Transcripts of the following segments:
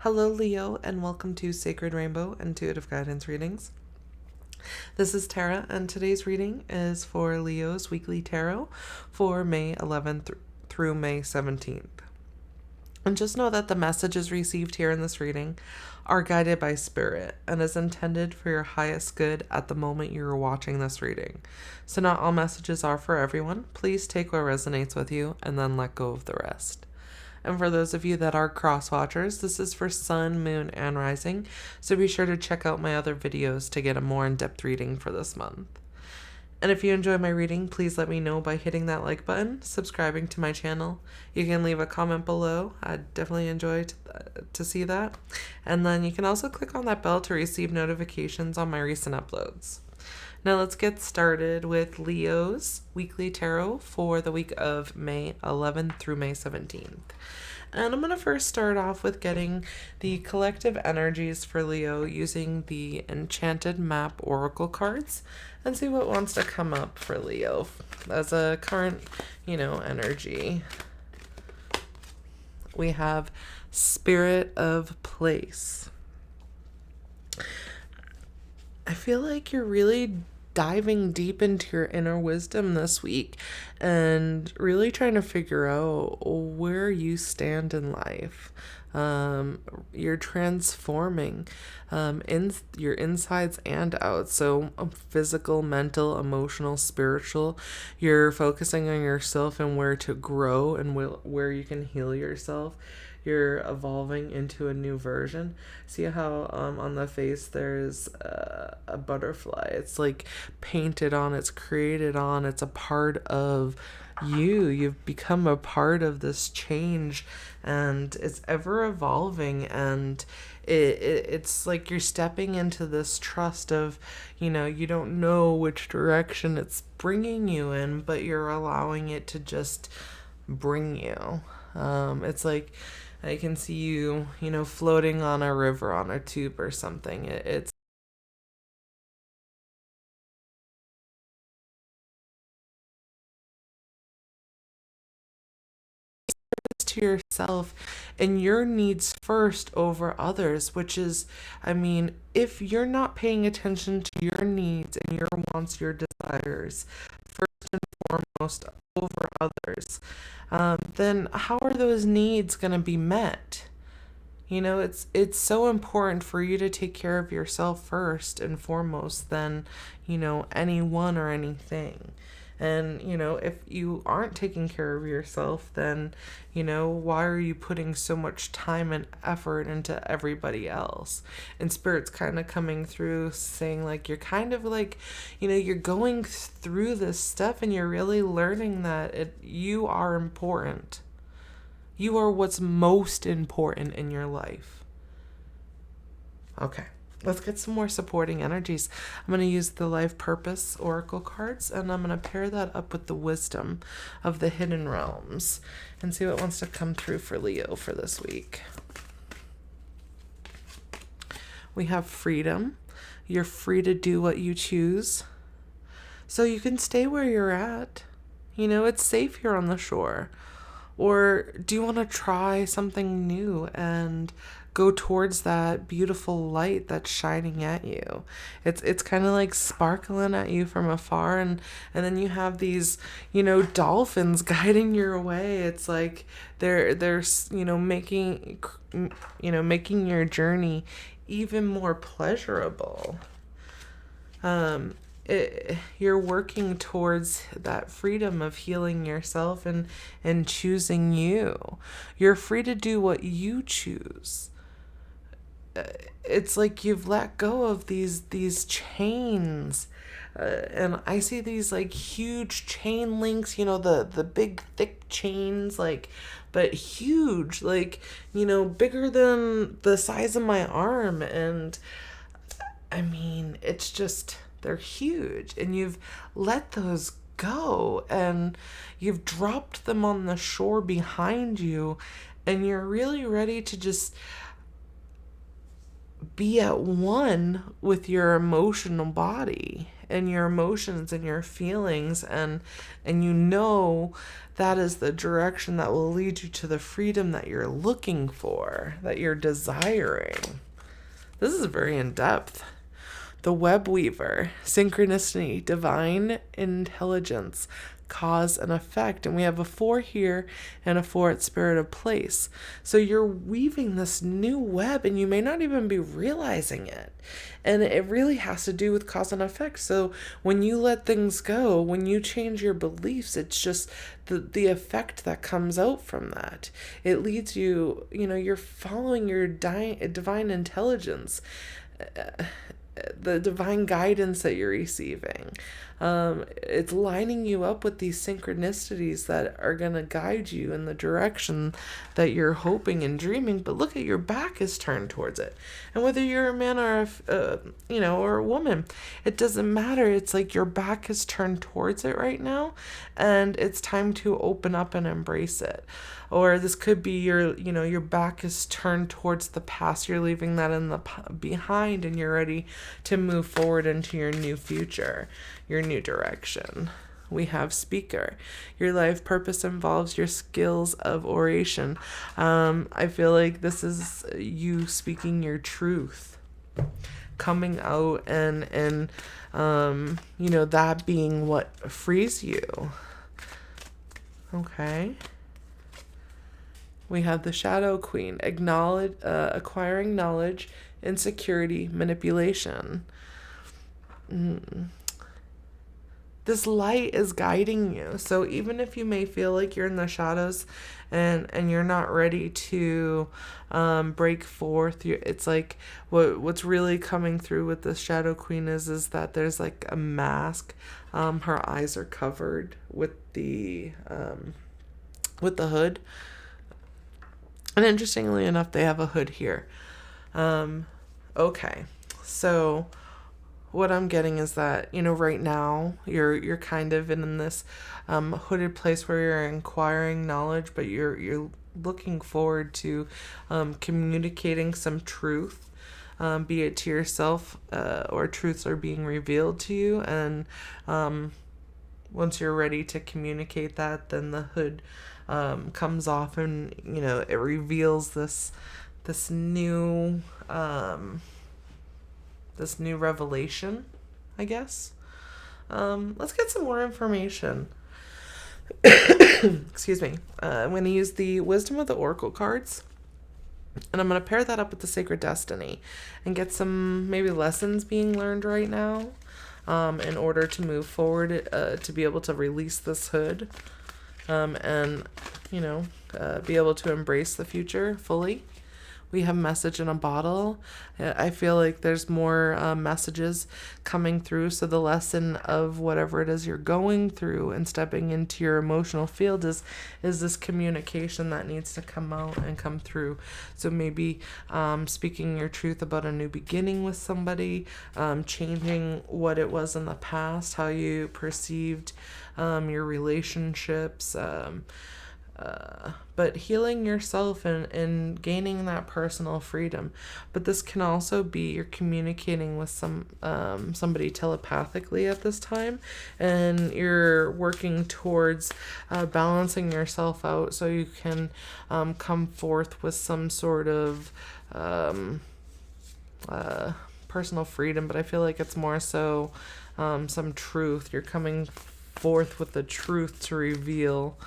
Hello, Leo, and welcome to Sacred Rainbow Intuitive Guidance Readings. This is Tara, and today's reading is for Leo's weekly tarot for May 11th through May 17th. And just know that the messages received here in this reading are guided by spirit and is intended for your highest good at the moment you are watching this reading. So not all messages are for everyone. Please take what resonates with you and then let go of the rest. And for those of you that are cross watchers, this is for sun, moon, and rising. So be sure to check out my other videos to get a more in-depth reading for this month. And if you enjoy my reading, please let me know by hitting that like button, subscribing to my channel. You can leave a comment below. I'd definitely enjoy to see that. And then you can also click on that bell to receive notifications on my recent uploads. Now let's get started with Leo's weekly tarot for the week of May 11th through May 17th. And I'm going to first start off with getting the collective energies for Leo using the Enchanted Map Oracle cards and see what wants to come up for Leo as a current, energy. We have Spirit of Place. I feel like you're really diving deep into your inner wisdom this week and really trying to figure out where you stand in life. You're transforming in your insides and outs. So physical, mental, emotional, spiritual. You're focusing on yourself and where to grow and where you can heal yourself. You're evolving into a new version. See how on the face there's a butterfly. It's like painted on, it's created on, it's a part of you. You've become a part of this change, and it's ever evolving, and it's like you're stepping into this trust of, you don't know which direction it's bringing you in, but you're allowing it to just bring you. It's like I can see you, floating on a river on a tube or something. It's to yourself and your needs first over others, which is, if you're not paying attention to your needs and your wants, your desires, first and foremost over others, then how are those needs going to be met? It's so important for you to take care of yourself first and foremost than, anyone or anything. And, if you aren't taking care of yourself, then, why are you putting so much time and effort into everybody else? And Spirit's kind of coming through saying, like, you're kind of like, you're going through this stuff and you're really learning that you are important. You are what's most important in your life. Okay, let's get some more supporting energies. I'm going to use the Life Purpose Oracle cards, and I'm going to pair that up with the Wisdom of the Hidden Realms and see what wants to come through for Leo for this week. We have freedom. You're free to do what you choose. So you can stay where you're at. It's safe here on the shore. Or do you want to try something new and go towards that beautiful light that's shining at you? It's kind of like sparkling at you from afar, and then you have these, dolphins guiding your way. It's like they're making making your journey even more pleasurable. You're working towards that freedom of healing yourself and choosing you. You're free to do what you choose. It's like you've let go of these chains. And I see these like huge chain links, the big thick chains, like, but huge, like, bigger than the size of my arm. And it's just, they're huge, and you've let those go and you've dropped them on the shore behind you, and you're really ready to just be at one with your emotional body. and your emotions and your feelings, and you know that is the direction that will lead you to the freedom that you're looking for, that you're desiring. This is very in-depth. The web weaver, synchronicity, divine intelligence, cause and effect. And we have a 4 here and a 4 at spirit of place. So you're weaving this new web and you may not even be realizing it. And it really has to do with cause and effect. So when you let things go, when you change your beliefs, it's just the effect that comes out from that. It leads you, you're following your divine intelligence. The divine guidance that you're receiving. It's lining you up with these synchronicities that are going to guide you in the direction that you're hoping and dreaming. But look at, your back is turned towards it. And whether you're a man or or a woman, it doesn't matter. It's like your back is turned towards it right now, and it's time to open up and embrace it. Or this could be your back is turned towards the past. You're leaving that in the behind, and you're ready to move forward into your new future, your new direction. We have speaker. Your life purpose involves your skills of oration. I feel like this is you speaking your truth, coming out, and that being what frees you. Okay. We have the Shadow Queen, acquiring knowledge, insecurity, manipulation. This light is guiding you. So even if you may feel like you're in the shadows and you're not ready to break forth, it's like what's really coming through with the Shadow Queen is that there's like a mask. Her eyes are covered with the hood. And interestingly enough, they have a hood here. Okay, so what I'm getting is that, right now you're kind of in this hooded place where you're acquiring knowledge, but you're looking forward to communicating some truth, be it to yourself, or truths are being revealed to you. And once you're ready to communicate that, then the hood comes off, and it reveals this new revelation, I guess. Let's get some more information. Excuse me. I'm going to use the Wisdom of the Oracle cards, and I'm going to pair that up with the Sacred Destiny and get some maybe lessons being learned right now, in order to move forward, to be able to release this hood, and be able to embrace the future fully. We have message in a bottle. I feel like there's more messages coming through. So the lesson of whatever it is you're going through and stepping into your emotional field is this communication that needs to come out and come through. So maybe speaking your truth about a new beginning with somebody, changing what it was in the past, how you perceived your relationships, but healing yourself and gaining that personal freedom. But this can also be you're communicating with somebody telepathically at this time, and you're working towards balancing yourself out so you can come forth with some sort of personal freedom. But I feel like it's more so some truth. You're coming forth with the truth to reveal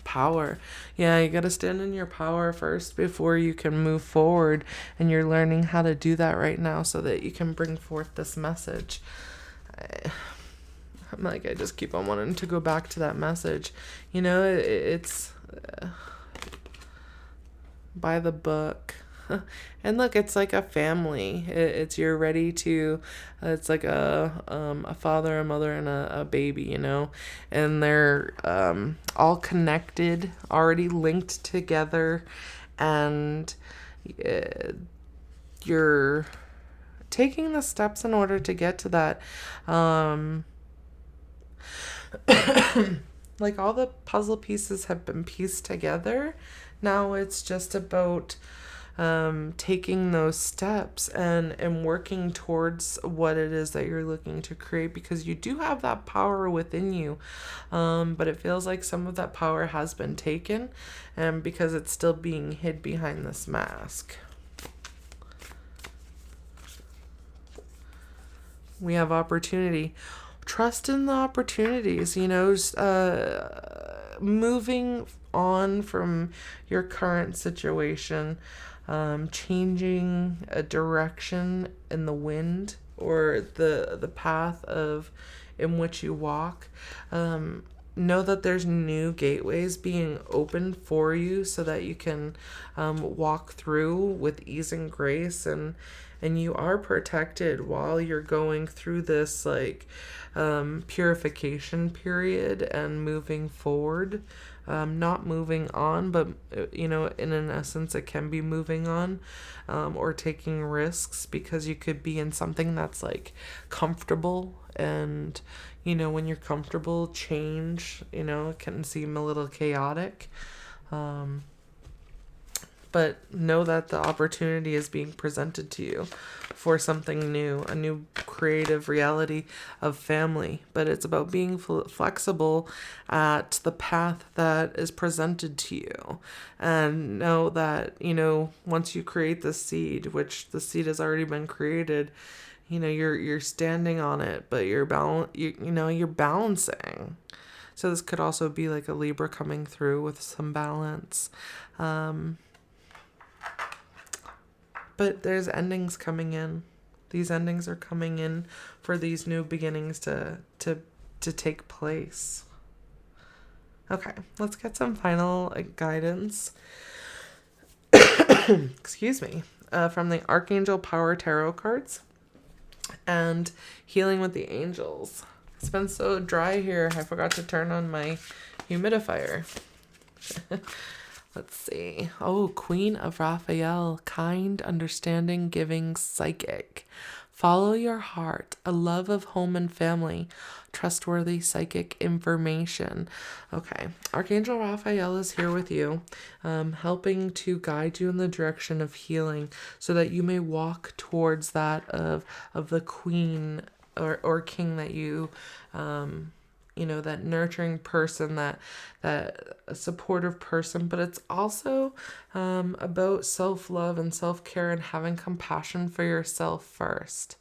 power. Yeah, you got to stand in your power first before you can move forward, and you're learning how to do that right now so that you can bring forth this message. I just keep on wanting to go back to that message. It's by the book. And look, it's like a family. You're ready to, it's like a father, a mother, and a baby, and they're all connected, already linked together, and you're taking the steps in order to get to that. Like all the puzzle pieces have been pieced together. Now it's just about taking those steps and working towards what it is that you're looking to create, because you do have that power within you. But it feels like some of that power has been taken, and because it's still being hid behind this mask. We have opportunity. Trust in the opportunities, moving on from your current situation, changing a direction in the wind or the path of in which you walk. Know that there's new gateways being opened for you so that you can walk through with ease and grace, and you are protected while you're going through this purification period and moving forward. Not moving on, but in an essence it can be moving on, or taking risks, because you could be in something that's comfortable, and when you're comfortable, change can seem a little chaotic. But know that the opportunity is being presented to you for something new, a new creative reality of family. But it's about being flexible at the path that is presented to you. And know that, once you create the seed, which the seed has already been created, you're standing on it, but you're balancing. So this could also be like a Libra coming through with some balance. But there's endings coming in. These endings are coming in for these new beginnings to take place. Okay, let's get some final guidance. Excuse me. From the Archangel Power Tarot cards and Healing with the Angels. It's been so dry here, I forgot to turn on my humidifier. Let's see. Oh, Queen of Raphael, kind, understanding, giving, psychic. Follow your heart, a love of home and family, trustworthy psychic information. Okay, Archangel Raphael is here with you, helping to guide you in the direction of healing so that you may walk towards that of the queen or king that you that nurturing person, that supportive person. But it's also about self-love and self-care and having compassion for yourself first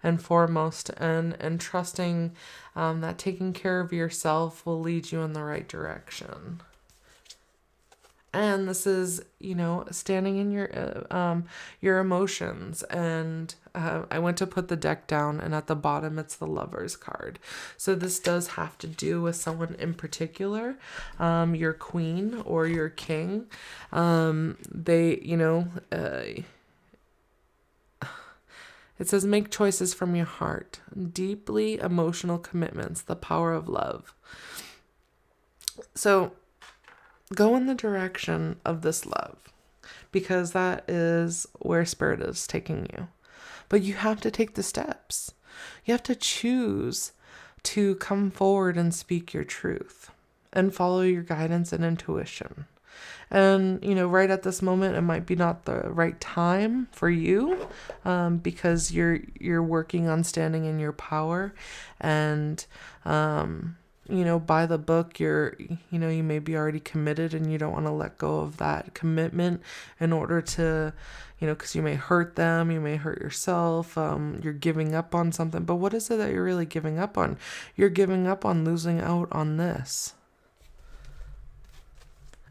and foremost, and trusting that taking care of yourself will lead you in the right direction. And this is, standing in your emotions. And I went to put the deck down, and at the bottom it's the Lover's card. So this does have to do with someone in particular, your queen or your king. It says, make choices from your heart. Deeply emotional commitments, the power of love. So go in the direction of this love, because that is where Spirit is taking you. But you have to take the steps. You have to choose to come forward and speak your truth and follow your guidance and intuition. And, right at this moment, it might be not the right time for you, because you're working on standing in your power, and, by the book, you may be already committed, and you don't want to let go of that commitment in order to, because you may hurt them, you may hurt yourself, you're giving up on something. But what is it that you're really giving up on? You're giving up on losing out on this.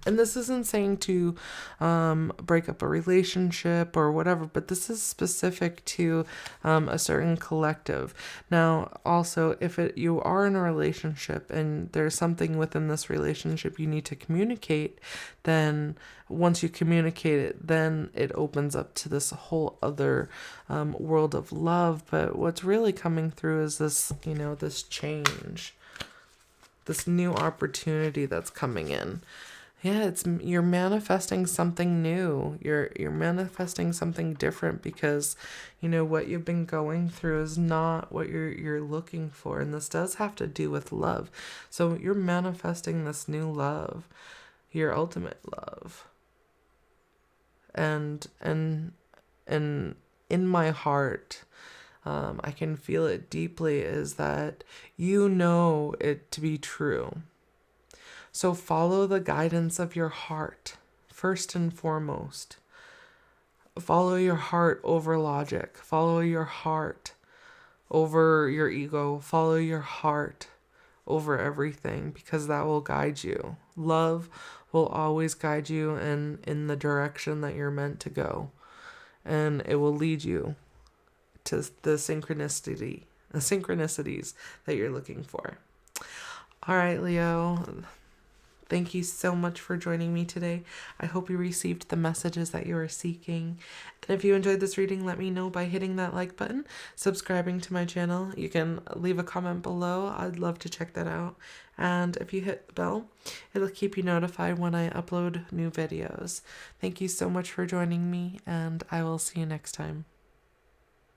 And this isn't saying to break up a relationship or whatever, but this is specific to a certain collective. Now, also, if you are in a relationship and there's something within this relationship you need to communicate, then once you communicate it, then it opens up to this whole other world of love. But what's really coming through is this, this change, this new opportunity that's coming in. Yeah, you're manifesting something new. You're manifesting something different, because what you've been going through is not what you're looking for, and this does have to do with love. So you're manifesting this new love, your ultimate love. and in my heart, I can feel it deeply, is that you know it to be true. So follow the guidance of your heart, first and foremost. Follow your heart over logic. Follow your heart over your ego. Follow your heart over everything, because that will guide you. Love will always guide you in the direction that you're meant to go. And it will lead you to the synchronicities that you're looking for. All right, Leo. Thank you so much for joining me today. I hope you received the messages that you are seeking. And if you enjoyed this reading, let me know by hitting that like button, subscribing to my channel. You can leave a comment below. I'd love to check that out. And if you hit the bell, it'll keep you notified when I upload new videos. Thank you so much for joining me, and I will see you next time.